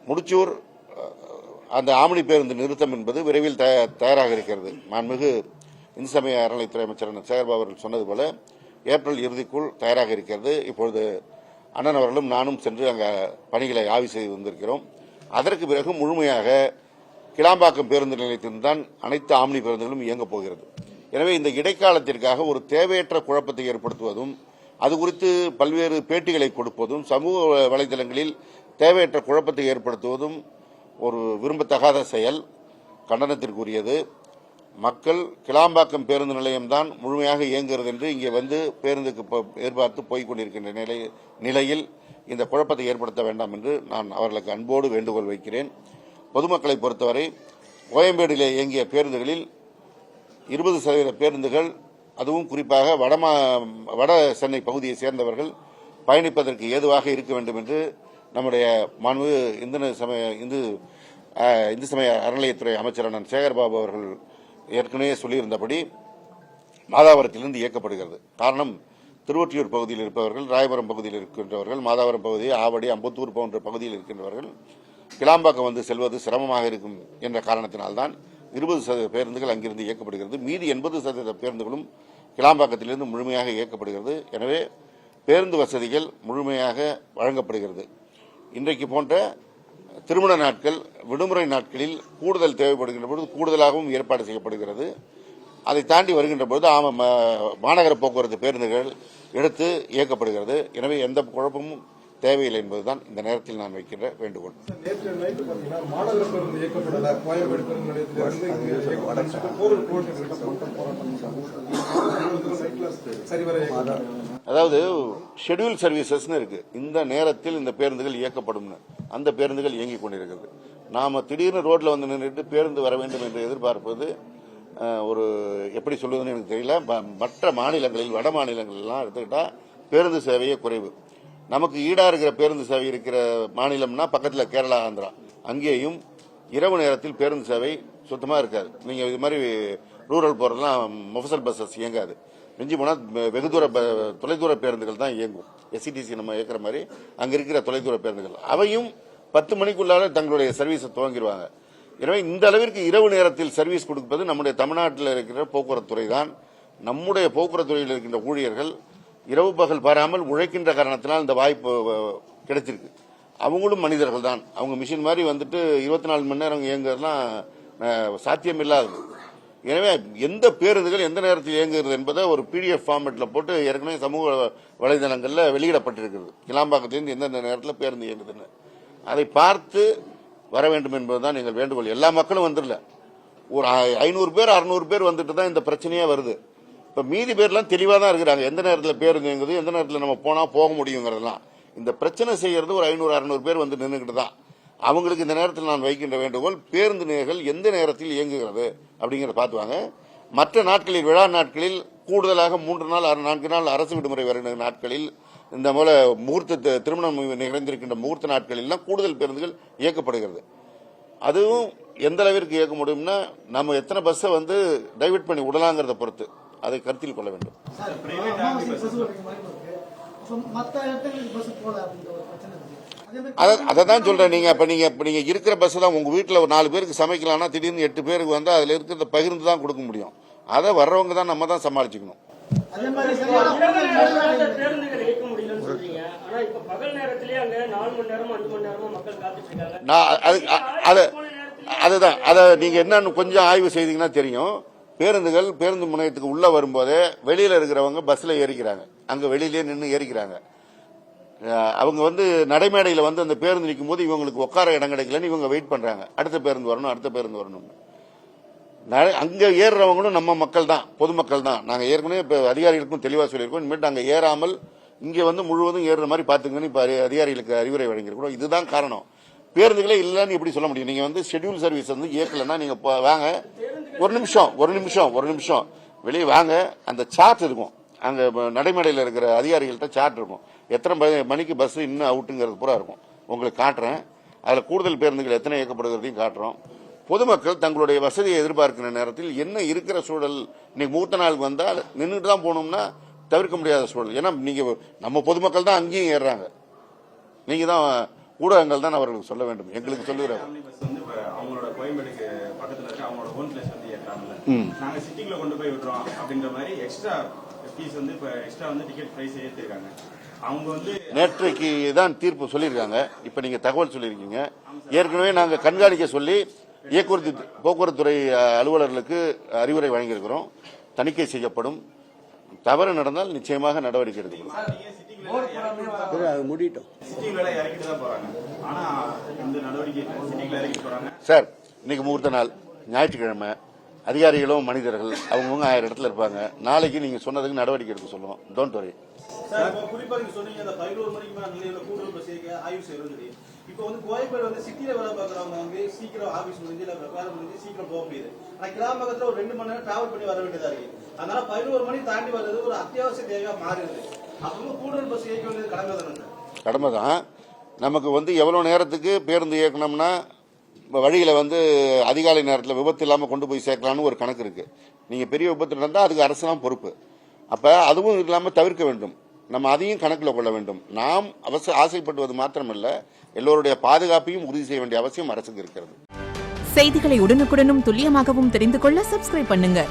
முடிச்சூர் அந்த ஆம்னி பேருந்து நிறுத்தம் என்பது விரைவில் தயாராக இருக்கிறது. மாண்புமிகு இந்து சமய அறநிலைத்துறை அமைச்சர் சேகர்பாபு அவர்கள் சொன்னது போல ஏப்ரல் இறுதிக்குள் தயாராக இருக்கிறது. இப்பொழுது அண்ணன் அவர்களும் நானும் சென்று அங்கே பணிகளை ஆய்வு செய்து வந்திருக்கிறோம். அதற்கு பிறகு முழுமையாக கிளாம்பாக்கம் பேருந்து நிலையத்தில்தான் அனைத்து ஆம்னி பேருந்துகளும் இயங்கப் போகிறது. எனவே இந்த இடைக்காலத்திற்காக ஒரு தேவையற்ற குழப்பத்தை ஏற்படுத்துவதும், அது குறித்து பல்வேறு பேட்டிகளை கொடுப்பதும், சமூக வலைதளங்களில் தேவையற்ற குழப்பத்தை ஏற்படுத்துவதும் ஒரு விரும்பத்தகாத செயல், கண்டனத்திற்குரியது. மக்கள் கிளாம்பாக்கம் பேருந்து நிலையம்தான் முழுமையாக இயங்குகிறது என்று இங்கே வந்து பேருந்துக்கு எதிர்பார்த்து போய்க் கொண்டிருக்கின்ற நிலையில் இந்த குழப்பத்தை ஏற்படுத்த வேண்டாம் என்று நான் அவர்களுக்கு அன்போடு வேண்டுகோள் வைக்கிறேன். பொதுமக்களை பொறுத்தவரை கோயம்பேடிலே இயங்கிய பேருந்துகளில் 20% பேருந்துகள், அதுவும் குறிப்பாக வட சென்னை பகுதியை சேர்ந்தவர்கள் பயணிப்பதற்கு ஏதுவாக இருக்க வேண்டும் என்று நம்முடைய மாண்புமிகு இந்து சமய அறநிலையத்துறை அமைச்சர் அண்ணன் சேகர்பாபு அவர்கள் ஏற்கனவே சொல்லியிருந்தபடி மாதாவரத்திலிருந்து இயக்கப்படுகிறது. காரணம், திருவொற்றியூர் பகுதியில் இருப்பவர்கள், ராயபுரம் பகுதியில் இருக்கின்றவர்கள், மாதாவரம் பகுதி, ஆவடி, அம்பத்தூர் போன்ற பகுதியில் இருக்கின்றவர்கள் கிளாம்பாக்கம் வந்து செல்வது சிரமமாக இருக்கும் என்ற காரணத்தினால்தான் 20% பேருந்துகள் அங்கிருந்து இயக்கப்படுகிறது. மீதி 80% பேருந்துகளும் கிளாம்பாக்கத்திலிருந்து முழுமையாக இயக்கப்படுகிறது. எனவே பேருந்து வசதிகள் முழுமையாக வழங்கப்படுகிறது. இன்றைக்கு போன்ற திருமண நாட்கள், விடுமுறை நாட்களில் கூடுதல் தேவைப்படுகின்ற பொழுது கூடுதலாகவும் ஏற்பாடு செய்யப்படுகிறது. அதை தாண்டி வருகின்ற பொழுது மாநகர போக்குவரத்து பேருந்துகள் எடுத்து இயக்கப்படுகிறது. எனவே எந்த குழப்பமும் தேவையில்லை என்பதுதான் இந்த நேரத்தில் நான் வைக்கின்ற வேண்டுகோள். அதாவது ஷெட்யூல் சர்வீசஸ் இருக்கு. இந்த நேரத்தில் இந்த பேருந்துகள் இயக்கப்படும், அந்த பேருந்துகள் இயங்கிக் கொண்டிருக்கிறது. நாம திடீர்னு ரோட்ல வந்து நின்றுட்டு பேருந்து வர வேண்டும் என்று எதிர்பார்ப்பது ஒரு எப்படி சொல்லுவதுன்னு எனக்கு தெரியல. மற்ற மாநிலங்களில், வட மாநிலங்களெல்லாம் எடுத்துக்கிட்டா பேருந்து சேவையே குறைவு. நமக்கு ஈடா இருக்கிற பேருந்து சேவை இருக்கிற மாநிலம்னா பக்கத்தில் கேரளா, ஆந்திரா. அங்கேயும் இரவு நேரத்தில் பேருந்து சேவை சுத்தமா இருக்காது. நீங்க இது மாதிரி ரூரல் போறதெல்லாம் மொஃபசல் பஸ்ஸஸ் இயங்காது. மிஞ்சி போனா வெகு தூர தொலைதூர பேருந்துகள் தான் இயங்கும். எஸ்சிடிசி நம்ம இயக்கிற மாதிரி அங்க இருக்கிற தொலைதூர பேருந்துகள் அவையும் 10 மணிக்குள்ளால தங்களுடைய சர்வீஸை துவங்கிடுவாங்க. எனவே இந்த அளவிற்கு இரவு நேரத்தில் சர்வீஸ் கொடுப்பது நம்முடைய தமிழ்நாட்டில் இருக்கிற போக்குவரத்து துறை தான். நம்முடைய போக்குவரத்து துறையில் இருக்கின்ற ஊழியர்கள் இரவு பகல் பாராமல் உழைக்கின்ற காரணத்தினால் இந்த வாய்ப்பு கிடைச்சிருக்கு. அவங்களும் மனிதர்கள் தான். அவங்க மிஷின் மாதிரி வந்துட்டு 24 மணி நேரம் இயங்குறதுலாம் சாத்தியம் இல்லாதது. எனவே எந்த பேருந்துகள் எந்த நேரத்தில் இயங்குகிறது என்பதை ஒரு PDF ஃபார்மேட்ல போட்டு ஏற்கனவே சமூக வலைதளங்கள்ல வெளியிடப்பட்டிருக்கிறது. கிளாம்பாக்கத்திலிருந்து எந்தெந்த நேரத்தில் பேருந்து இயங்குதுன்னு அதை பார்த்து வர வேண்டும் என்பதுதான் எங்கள் வேண்டுகோள். எல்லா மக்களும் வந்துடல, ஒரு 500 பேர் 600 பேர் வந்துட்டு தான் இந்த பிரச்சனையே வருது. இப்ப மீதி பேர்லாம் தெளிவா தான் இருக்கிறாங்க. எந்த நேரத்தில் பேருந்து இயங்குது, எந்த நேரத்தில் நம்ம போனா போக முடியுங்கிறதெல்லாம். இந்த பிரச்சனை செய்யறது ஒரு 500-600 பேர் வந்து நின்றுகிட்டு தான். அவங்களுக்கு இந்த நேரத்தில் நான் வைக்கின்ற வேண்டுகோள், பேருந்து நிலையங்கள் எந்த நேரத்தில் இயங்குகிறது அப்படிங்கறத பார்த்துவாங்க. மற்ற நாட்களில், விழா நாட்களில் கூடுதலாக 3 நாள் 4 நாள் அரசு விடுமுறை வருகின்ற நாட்களில், இந்த போல முகூர்த்த திருமணம் நிகழ்ந்திருக்கின்ற முகூர்த்த நாட்களில் கூடுதல் பேருந்துகள் இயக்கப்படுகிறது. அதுவும் எந்த அளவிற்கு இயக்க முடியும்னா நம்ம எத்தனை பஸ்ஸை வந்து டைவர்ட் பண்ணி விடலாங்கிறத பொறுத்து அதை கருத்தில் கொள்ள வேண்டும். அதான் சொல்றேன். நீங்க இருக்கிற பஸ் தான் உங்க வீட்டுல ஒரு 4 பேருக்கு சமைக்கலாம்னா திடீர்னு 8 பேருக்கு வந்து அதுல இருக்கிறத பகிர்ந்து தான் கொடுக்க முடியும். அதை வர்றவங்க தான் நம்ம தான் சமாளிச்சுக்கணும். அதுதான் அதை நீங்க என்னன்னு கொஞ்சம் ஆய்வு செய்தீங்கன்னா தெரியும். பேருந்து முனையத்துக்கு உள்ள வரும்போதே வெளியில இருக்கிறவங்க பஸ்ல ஏறிக்கிறாங்க, அங்க வெளியிலேயே நின்று ஏறிக்கிறாங்க. அவங்க வந்து நடைமேடையில வந்து அந்த பேருந்து நிற்கும் போது இவங்களுக்கு உட்கார இடம் கிடைக்கலன்னு இவங்க வெயிட் பண்றாங்க. அடுத்த பேருந்து வரணும். அங்க ஏறுறவங்களும் நம்ம மக்கள் தான், பொதுமக்கள் தான். நாங்க ஏற்கனவே இப்ப அதிகாரிகளுக்கும் தெளிவா சொல்லியிருக்கோம். இனிமேட்டு அங்க ஏறாமல் இங்க வந்து முழுவதும் ஏறுற மாதிரி பாத்துக்கன்னு இப்ப அதிகாரிகளுக்கு அறிவுரை வழங்கியிருக்கோம். இதுதான் காரணம். பேருந்துகளே இல்லன்னு எப்படி சொல்ல முடியும்? நீங்க வந்து ஷெட்யூல் சர்வீஸ் வந்து இயக்கலன்னா நீங்க வாங்க, ஒரு நிமிஷம் வெளியே வாங்க. அந்த சார்ட் இருக்கும், அங்க நடைமேடையில் இருக்கிற அதிகாரிகள்ட்ட சார்ட் இருக்கும். எத்தனை மணிக்கு பஸ் இன்னும் அவுட்டுங்கிறது பூரா இருக்கும், உங்களுக்கு காட்டுறேன். அதுல கூடுதல் பேருந்துகள் எத்தனை இயக்கப்படுகிறதையும் காட்டுறோம். பொதுமக்கள் தங்களுடைய வசதியை எதிர்பார்க்கிற நேரத்தில் என்ன இருக்கிற சூழல், இன்னைக்கு முகூர்த்த நாளுக்கு வந்தா நின்றுட்டு தான் போகணும்னா தவிர்க்க முடியாத சூழல். ஏன்னா நீங்க நம்ம பொதுமக்கள் தான் அங்கேயும் ஏறுறாங்க. நீங்க தான் ஊடகங்கள் தான் அவர்களுக்கு சொல்ல வேண்டும், எங்களுக்கு சொல்லுகிறார். பஸ் வந்து இப்ப அவங்களோட கோயம்பேடுக்கு பக்கத்துல இருக்க அவங்களோட ஓன் பிளேஸ் வந்து ஏற்றாங்கல்ல, நாங்க சிட்டிக்குள்ள கொண்டு போய் விடுறோம் அப்படின்ற மாதிரி எக்ஸ்ட்ரா ஃபீஸ் வந்து இப்ப எக்ஸ்ட்ரா வந்து டிக்கெட் பிரைஸ் ஏற்றிருக்காங்க. அவங்க வந்து நேற்றைக்கு தான் தீர்ப்பு சொல்லியிருக்காங்க. இப்ப நீங்க தகவல் சொல்லியிருக்கீங்க. ஏற்கனவே நாங்க கண்காணிக்க சொல்லி போக்குவரத்துறை அலுவலர்களுக்கு அறிவுரை வழங்கியிருக்கிறோம். தணிக்கை செய்யப்படும். தவறு நடந்தால் நிச்சயமாக நடவடிக்கை எடுக்கப்படும். சார், இன்னைக்கு முகூர்த்த நாள், ஞாயிற்றுக்கிழமை, அதிகாரிகளும் மனிதர்கள் அவங்கவுங்க 1000 இடத்துல இருப்பாங்க. நாளைக்கு நீங்க சொன்னதுக்கு நடவடிக்கை எடுக்க சொல்லுவோம். Don't worry. குறிப்பா நீங்க சொன்னீங்க அந்த 11 மணிக்கு மேல நிலையில கூடுதல் பஸ் ஆய்வு செய்யறது. இப்போ வந்து கோயம்பேடு வந்து சிட்டியில வேலை பார்க்கறவங்க வந்து சீக்கிரம் ஆபீஸ் முடிஞ்சு இல்ல வேலை முடிஞ்சு சீக்கிரம் போக முடியுது. ஆனா கிராமத்துல ஒரு 2 மணி நேரம் டிராவல் பண்ணி வர வேண்டியதா இருக்கு. அதனால 11 மணி தாண்டி வர்றது ஒரு அத்தியாவசிய தேவையா மாறிடுது. அப்போ கூடுதல் பஸ் இயக்க வேண்டியது கடமை தான். நமக்கு வந்து எவ்வளவு நேரத்துக்கு பேருந்து இயக்கணும்னா வழியில வந்து அதிகாலை நேரத்தில் விபத்து இல்லாம கொண்டு போய் சேர்க்கலாம்னு ஒரு கணக்கு இருக்கு. நீங்க பெரிய விபத்து நடந்தா அதுக்கு அரசு தான் பொறுப்பு. அப்ப அதுவும் இல்லாம தவிர்க்க வேண்டும். நம்ம அதையும் கணக்கில் கொள்ள வேண்டும். நாம் ஆசைப்படுவது மாத்திரமல்ல, எல்லோருடைய பாதுகாப்பையும் உறுதி செய்ய வேண்டிய அவசியம் அரசுக்கு இருக்கிறது. செய்திகளை உடனுக்குடனும் துல்லியமாகவும் தெரிந்து கொள்ள சப்ஸ்கிரைப் பண்ணுங்க.